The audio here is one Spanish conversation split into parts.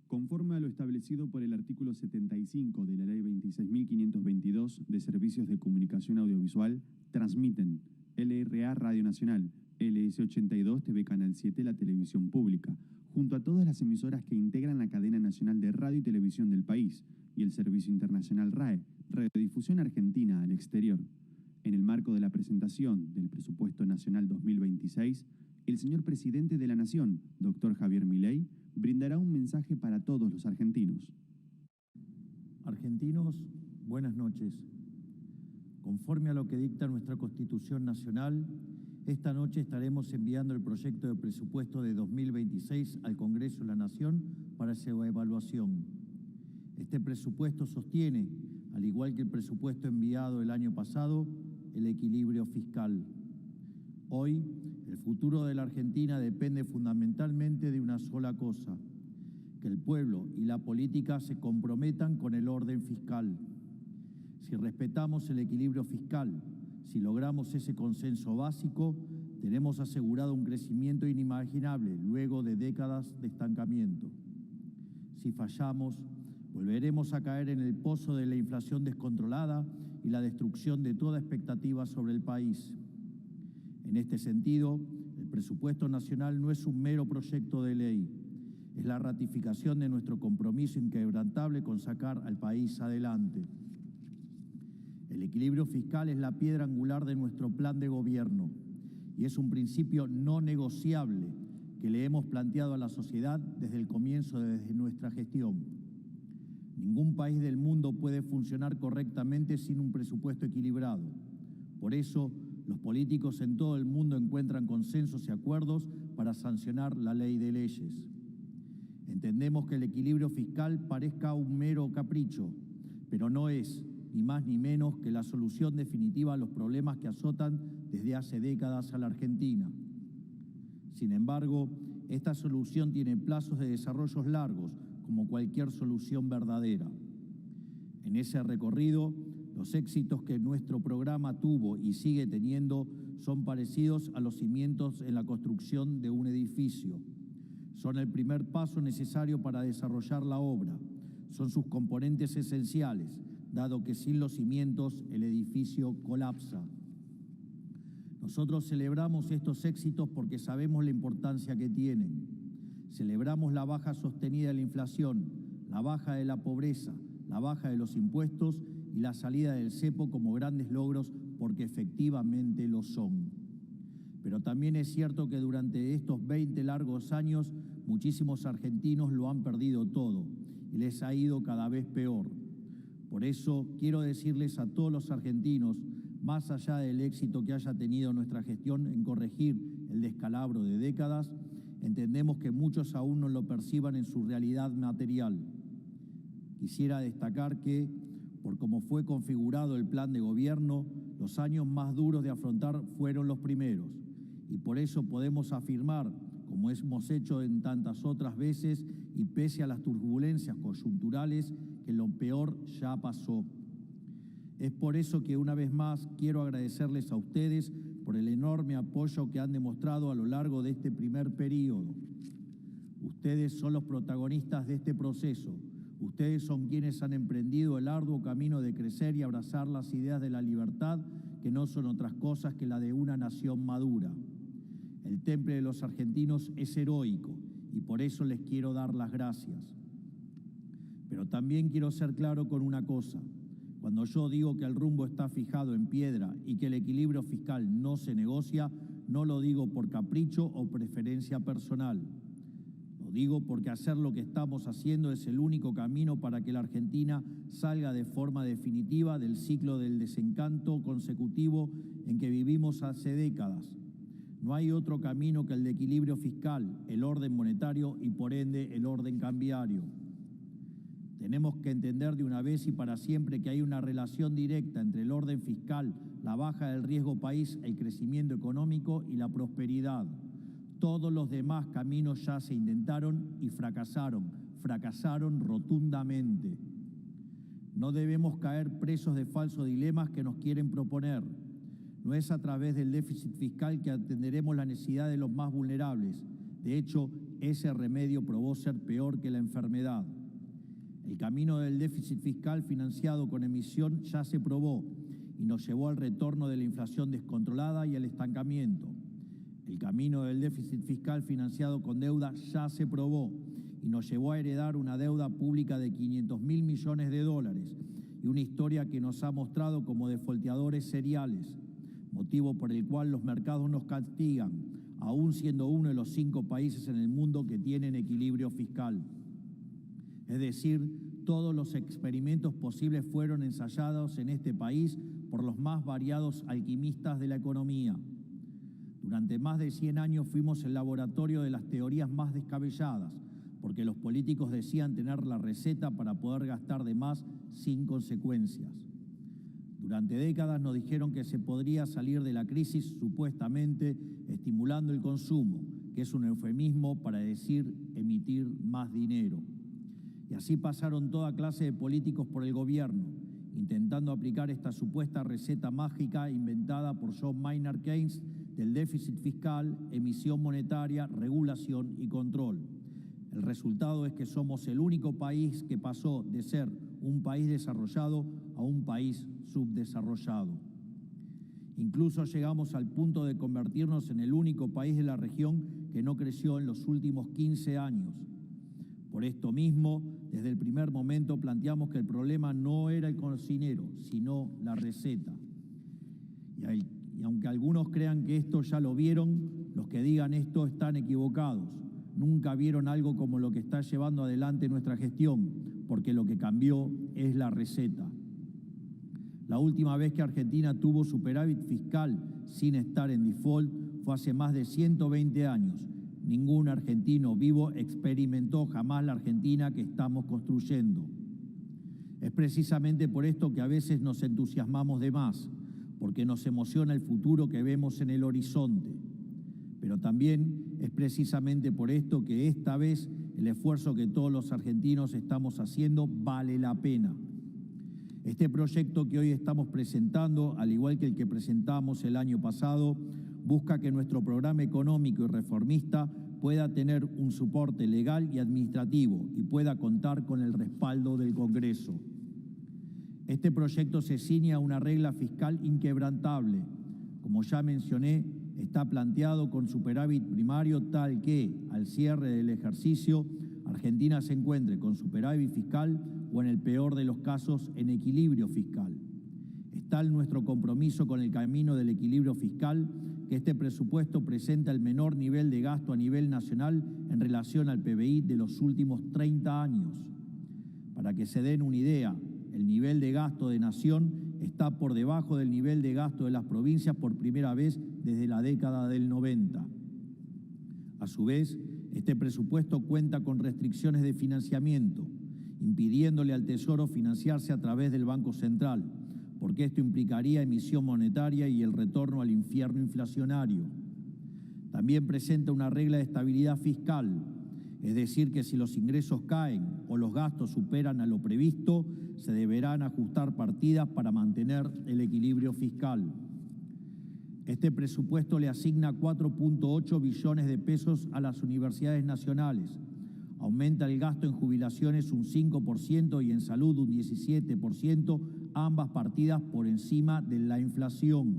Conforme a lo establecido por el artículo 75 de la Ley 26.522 de Servicios de Comunicación Audiovisual, transmiten LRA Radio Nacional, LS82 TV Canal 7, la televisión pública, junto a todas las emisoras que integran la cadena nacional de radio y televisión del país, y el servicio internacional RAE, Radiodifusión Argentina al exterior. En el marco de la presentación del Presupuesto Nacional 2026, el señor Presidente de la Nación, Dr. Javier Milei, brindará un mensaje para todos los argentinos. Argentinos, buenas noches. Conforme a lo que dicta nuestra Constitución Nacional, esta noche estaremos enviando el proyecto de presupuesto de 2026 al Congreso de la Nación para su evaluación. Este presupuesto sostiene, al igual que el presupuesto enviado el año pasado, el equilibrio fiscal. Hoy, el futuro de la Argentina depende fundamentalmente de una sola cosa: que el pueblo y la política se comprometan con el orden fiscal. Si respetamos el equilibrio fiscal, si logramos ese consenso básico, tenemos asegurado un crecimiento inimaginable luego de décadas de estancamiento. Si fallamos, volveremos a caer en el pozo de la inflación descontrolada y la destrucción de toda expectativa sobre el país. En este sentido, el presupuesto nacional no es un mero proyecto de ley, es la ratificación de nuestro compromiso inquebrantable con sacar al país adelante. El equilibrio fiscal es la piedra angular de nuestro plan de gobierno y es un principio no negociable que le hemos planteado a la sociedad desde el comienzo de nuestra gestión. Ningún país del mundo puede funcionar correctamente sin un presupuesto equilibrado. Por eso, los políticos en todo el mundo encuentran consensos y acuerdos para sancionar la ley de leyes. Entendemos que el equilibrio fiscal parezca un mero capricho, pero no es, ni más ni menos, que la solución definitiva a los problemas que azotan desde hace décadas a la Argentina. Sin embargo, esta solución tiene plazos de desarrollo largos, como cualquier solución verdadera. En ese recorrido, los éxitos que nuestro programa tuvo y sigue teniendo son parecidos a los cimientos en la construcción de un edificio. Son el primer paso necesario para desarrollar la obra. Son sus componentes esenciales, dado que sin los cimientos el edificio colapsa. Nosotros celebramos estos éxitos porque sabemos la importancia que tienen. Celebramos la baja sostenida de la inflación, la baja de la pobreza, la baja de los impuestos y la salida del cepo como grandes logros porque efectivamente lo son. Pero también es cierto que durante estos 20 largos años muchísimos argentinos lo han perdido todo y les ha ido cada vez peor. Por eso quiero decirles a todos los argentinos, más allá del éxito que haya tenido nuestra gestión en corregir el descalabro de décadas, entendemos que muchos aún no lo perciban en su realidad material. Quisiera destacar que, por cómo fue configurado el plan de gobierno, los años más duros de afrontar fueron los primeros, y por eso podemos afirmar, como hemos hecho en tantas otras veces, y pese a las turbulencias coyunturales, que lo peor ya pasó. Es por eso que una vez más quiero agradecerles a ustedes por el enorme apoyo que han demostrado a lo largo de este primer periodo. Ustedes son los protagonistas de este proceso. Ustedes son quienes han emprendido el arduo camino de crecer y abrazar las ideas de la libertad, que no son otras cosas que la de una nación madura. El temple de los argentinos es heroico y por eso les quiero dar las gracias. Pero también quiero ser claro con una cosa. Cuando yo digo que el rumbo está fijado en piedra y que el equilibrio fiscal no se negocia, no lo digo por capricho o preferencia personal. Lo digo porque hacer lo que estamos haciendo es el único camino para que la Argentina salga de forma definitiva del ciclo del desencanto consecutivo en que vivimos hace décadas. No hay otro camino que el de equilibrio fiscal, el orden monetario y por ende el orden cambiario. Tenemos que entender de una vez y para siempre que hay una relación directa entre el orden fiscal, la baja del riesgo país, el crecimiento económico y la prosperidad. Todos los demás caminos ya se intentaron y fracasaron rotundamente. No debemos caer presos de falsos dilemas que nos quieren proponer. No es a través del déficit fiscal que atenderemos la necesidad de los más vulnerables. De hecho, ese remedio probó ser peor que la enfermedad. El camino del déficit fiscal financiado con emisión ya se probó y nos llevó al retorno de la inflación descontrolada y al estancamiento. El camino del déficit fiscal financiado con deuda ya se probó y nos llevó a heredar una deuda pública de 500.000 millones de dólares y una historia que nos ha mostrado como defolteadores seriales, motivo por el cual los mercados nos castigan, aún siendo uno de los 5 países en el mundo que tienen equilibrio fiscal. Es decir, todos los experimentos posibles fueron ensayados en este país por los más variados alquimistas de la economía. Durante más de 100 años fuimos el laboratorio de las teorías más descabelladas, porque los políticos decían tener la receta para poder gastar de más sin consecuencias. Durante décadas nos dijeron que se podría salir de la crisis supuestamente estimulando el consumo, que es un eufemismo para decir emitir más dinero. Y así pasaron toda clase de políticos por el gobierno, intentando aplicar esta supuesta receta mágica inventada por John Maynard Keynes del déficit fiscal, emisión monetaria, regulación y control. El resultado es que somos el único país que pasó de ser un país desarrollado a un país subdesarrollado. Incluso llegamos al punto de convertirnos en el único país de la región que no creció en los últimos 15 años. Por esto mismo, desde el primer momento planteamos que el problema no era el cocinero, sino la receta. Y aunque algunos crean que esto ya lo vieron, los que digan esto están equivocados. Nunca vieron algo como lo que está llevando adelante nuestra gestión, porque lo que cambió es la receta. La última vez que Argentina tuvo superávit fiscal sin estar en default fue hace más de 120 años. Ningún argentino vivo experimentó jamás la Argentina que estamos construyendo. Es precisamente por esto que a veces nos entusiasmamos de más, porque nos emociona el futuro que vemos en el horizonte. Pero también es precisamente por esto que esta vez el esfuerzo que todos los argentinos estamos haciendo vale la pena. Este proyecto que hoy estamos presentando, al igual que el que presentamos el año pasado, busca que nuestro programa económico y reformista pueda tener un soporte legal y administrativo y pueda contar con el respaldo del Congreso. Este proyecto se ciñe a una regla fiscal inquebrantable. Como ya mencioné, está planteado con superávit primario tal que, al cierre del ejercicio, Argentina se encuentre con superávit fiscal o, en el peor de los casos, en equilibrio fiscal. Es tal nuestro compromiso con el camino del equilibrio fiscal que este presupuesto presenta el menor nivel de gasto a nivel nacional en relación al PBI de los últimos 30 años. Para que se den una idea, el nivel de gasto de nación está por debajo del nivel de gasto de las provincias por primera vez desde la década del 90. A su vez, este presupuesto cuenta con restricciones de financiamiento, impidiéndole al Tesoro financiarse a través del Banco Central, porque esto implicaría emisión monetaria y el retorno al infierno inflacionario. También presenta una regla de estabilidad fiscal, es decir, que si los ingresos caen o los gastos superan a lo previsto, se deberán ajustar partidas para mantener el equilibrio fiscal. Este presupuesto le asigna 4.8 billones de pesos a las universidades nacionales, aumenta el gasto en jubilaciones un 5% y en salud un 17%, ambas partidas por encima de la inflación.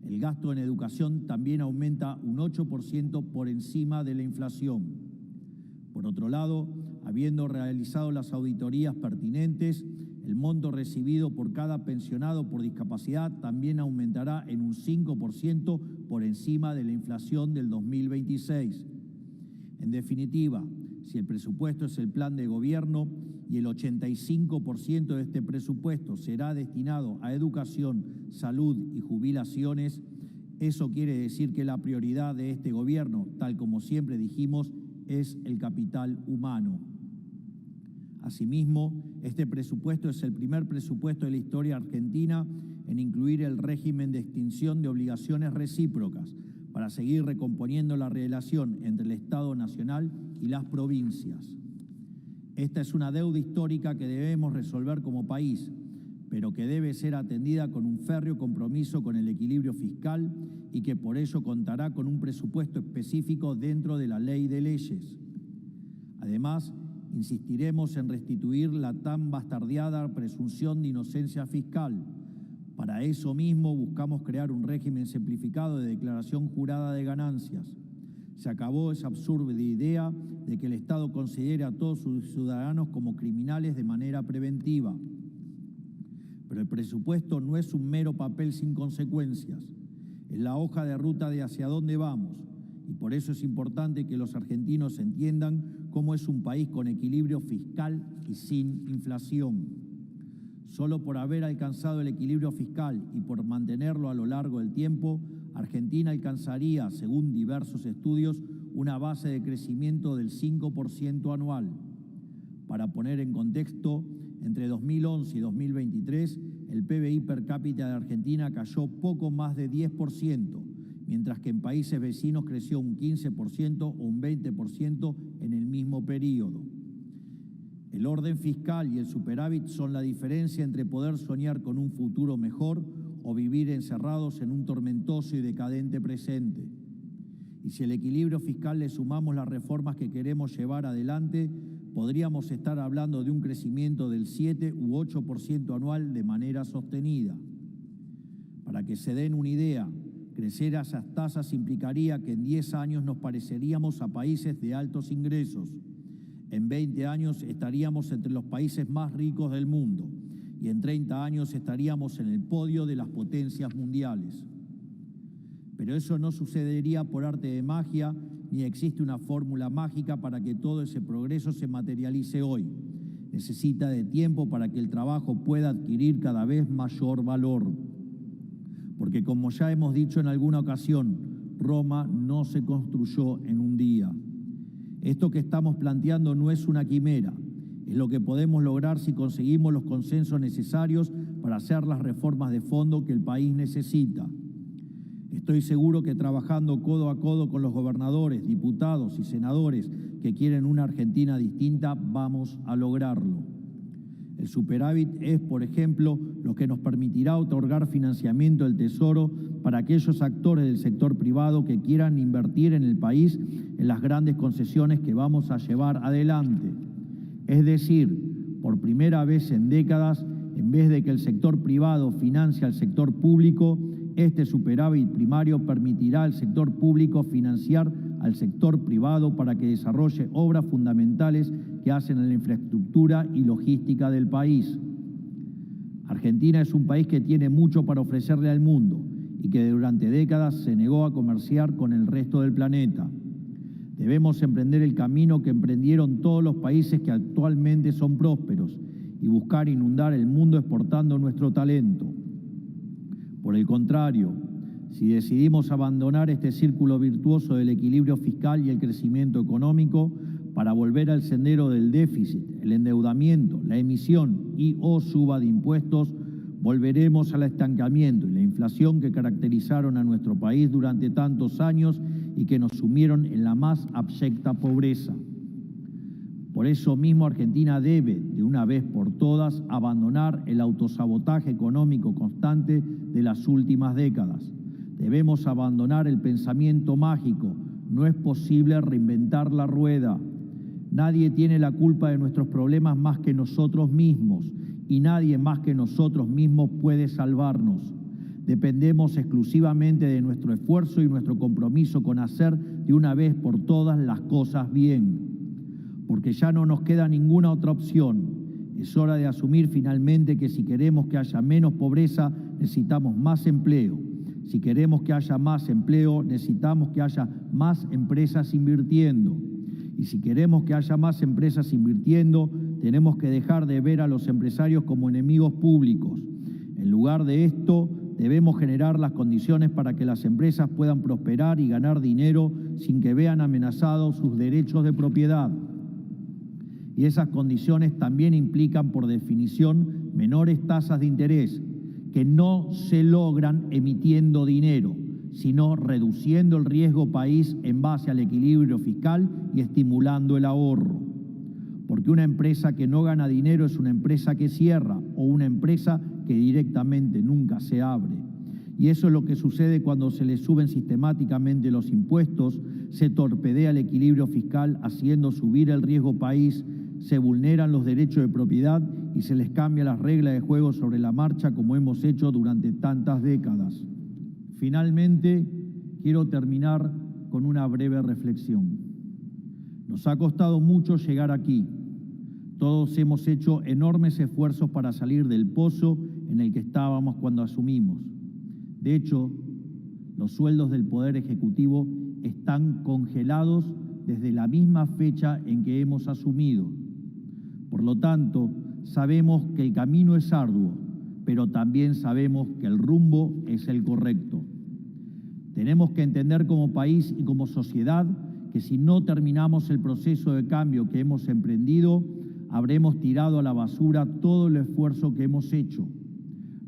El gasto en educación también aumenta un 8% por encima de la inflación. Por otro lado, habiendo realizado las auditorías pertinentes, el monto recibido por cada pensionado por discapacidad también aumentará en un 5% por encima de la inflación del 2026. En definitiva, si el presupuesto es el plan de gobierno y el 85% de este presupuesto será destinado a educación, salud y jubilaciones, eso quiere decir que la prioridad de este gobierno, tal como siempre dijimos, es el capital humano. Asimismo, este presupuesto es el primer presupuesto de la historia argentina en incluir el régimen de extinción de obligaciones recíprocas para seguir recomponiendo la relación entre el Estado Nacional y las provincias. Esta es una deuda histórica que debemos resolver como país, pero que debe ser atendida con un férreo compromiso con el equilibrio fiscal y que por ello contará con un presupuesto específico dentro de la ley de leyes. Además, insistiremos en restituir la tan bastardeada presunción de inocencia fiscal. Para eso mismo buscamos crear un régimen simplificado de declaración jurada de ganancias. Se acabó esa absurda idea de que el Estado considere a todos sus ciudadanos como criminales de manera preventiva. Pero el presupuesto no es un mero papel sin consecuencias, es la hoja de ruta de hacia dónde vamos, y por eso es importante que los argentinos entiendan cómo es un país con equilibrio fiscal y sin inflación. Solo por haber alcanzado el equilibrio fiscal y por mantenerlo a lo largo del tiempo, Argentina alcanzaría, según diversos estudios, una base de crecimiento del 5% anual. Para poner en contexto, entre 2011 y 2023, el PBI per cápita de Argentina cayó poco más de 10%, mientras que en países vecinos creció un 15% o un 20% en el mismo periodo. El orden fiscal y el superávit son la diferencia entre poder soñar con un futuro mejor o vivir encerrados en un tormentoso y decadente presente. Y si al equilibrio fiscal le sumamos las reformas que queremos llevar adelante, podríamos estar hablando de un crecimiento del 7 u 8% anual de manera sostenida. Para que se den una idea, crecer a esas tasas implicaría que en 10 años nos pareceríamos a países de altos ingresos. En 20 años estaríamos entre los países más ricos del mundo y en 30 años estaríamos en el podio de las potencias mundiales. Pero eso no sucedería por arte de magia, ni existe una fórmula mágica para que todo ese progreso se materialice hoy. Necesita de tiempo para que el trabajo pueda adquirir cada vez mayor valor. Porque como ya hemos dicho en alguna ocasión, Roma no se construyó en un día. Esto que estamos planteando no es una quimera, es lo que podemos lograr si conseguimos los consensos necesarios para hacer las reformas de fondo que el país necesita. Estoy seguro que trabajando codo a codo con los gobernadores, diputados y senadores que quieren una Argentina distinta, vamos a lograrlo. El superávit es, por ejemplo, lo que nos permitirá otorgar financiamiento del Tesoro para aquellos actores del sector privado que quieran invertir en el país en las grandes concesiones que vamos a llevar adelante. Es decir, por primera vez en décadas, en vez de que el sector privado financie al sector público, este superávit primario permitirá al sector público financiar al sector privado para que desarrolle obras fundamentales que hacen a la infraestructura y logística del país. Argentina es un país que tiene mucho para ofrecerle al mundo y que durante décadas se negó a comerciar con el resto del planeta. Debemos emprender el camino que emprendieron todos los países que actualmente son prósperos y buscar inundar el mundo exportando nuestro talento. Por el contrario, si decidimos abandonar este círculo virtuoso del equilibrio fiscal y el crecimiento económico para volver al sendero del déficit, el endeudamiento, la emisión y o suba de impuestos, volveremos al estancamiento y la inflación que caracterizaron a nuestro país durante tantos años y que nos sumieron en la más abyecta pobreza. Por eso mismo Argentina debe, de una vez por todas, abandonar el autosabotaje económico constante de las últimas décadas. Debemos abandonar el pensamiento mágico. No es posible reinventar la rueda. Nadie tiene la culpa de nuestros problemas más que nosotros mismos y nadie más que nosotros mismos puede salvarnos. Dependemos exclusivamente de nuestro esfuerzo y nuestro compromiso con hacer de una vez por todas las cosas bien. Porque ya no nos queda ninguna otra opción. Es hora de asumir finalmente que si queremos que haya menos pobreza, necesitamos más empleo. Si queremos que haya más empleo, necesitamos que haya más empresas invirtiendo. Y si queremos que haya más empresas invirtiendo, tenemos que dejar de ver a los empresarios como enemigos públicos. En lugar de esto, debemos generar las condiciones para que las empresas puedan prosperar y ganar dinero sin que vean amenazados sus derechos de propiedad. Y esas condiciones también implican, por definición, menores tasas de interés, que no se logran emitiendo dinero, sino reduciendo el riesgo país en base al equilibrio fiscal y estimulando el ahorro. Porque una empresa que no gana dinero es una empresa que cierra o una empresa que directamente nunca se abre. Y eso es lo que sucede cuando se le suben sistemáticamente los impuestos, se torpedea el equilibrio fiscal haciendo subir el riesgo país, se vulneran los derechos de propiedad y se les cambia las reglas de juego sobre la marcha como hemos hecho durante tantas décadas. Finalmente, quiero terminar con una breve reflexión. Nos ha costado mucho llegar aquí. Todos hemos hecho enormes esfuerzos para salir del pozo en el que estábamos cuando asumimos. De hecho, los sueldos del Poder Ejecutivo están congelados desde la misma fecha en que hemos asumido. Por lo tanto, sabemos que el camino es arduo, pero también sabemos que el rumbo es el correcto. Tenemos que entender como país y como sociedad que si no terminamos el proceso de cambio que hemos emprendido, habremos tirado a la basura todo el esfuerzo que hemos hecho.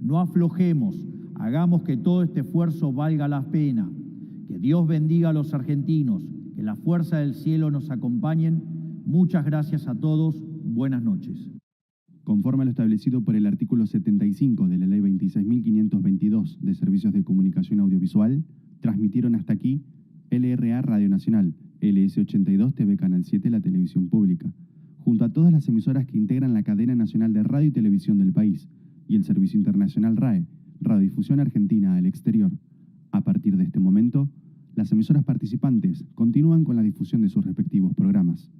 No aflojemos, hagamos que todo este esfuerzo valga la pena. Que Dios bendiga a los argentinos, que la fuerza del cielo nos acompañen. Muchas gracias a todos. Buenas noches. Conforme a lo establecido por el artículo 75 de la Ley 26.522 de Servicios de Comunicación Audiovisual, transmitieron hasta aquí LRA Radio Nacional, LS82 TV Canal 7, la televisión pública, junto a todas las emisoras que integran la cadena nacional de radio y televisión del país, y el servicio internacional RAE, Radiodifusión Argentina al Exterior. A partir de este momento, las emisoras participantes continúan con la difusión de sus respectivos programas.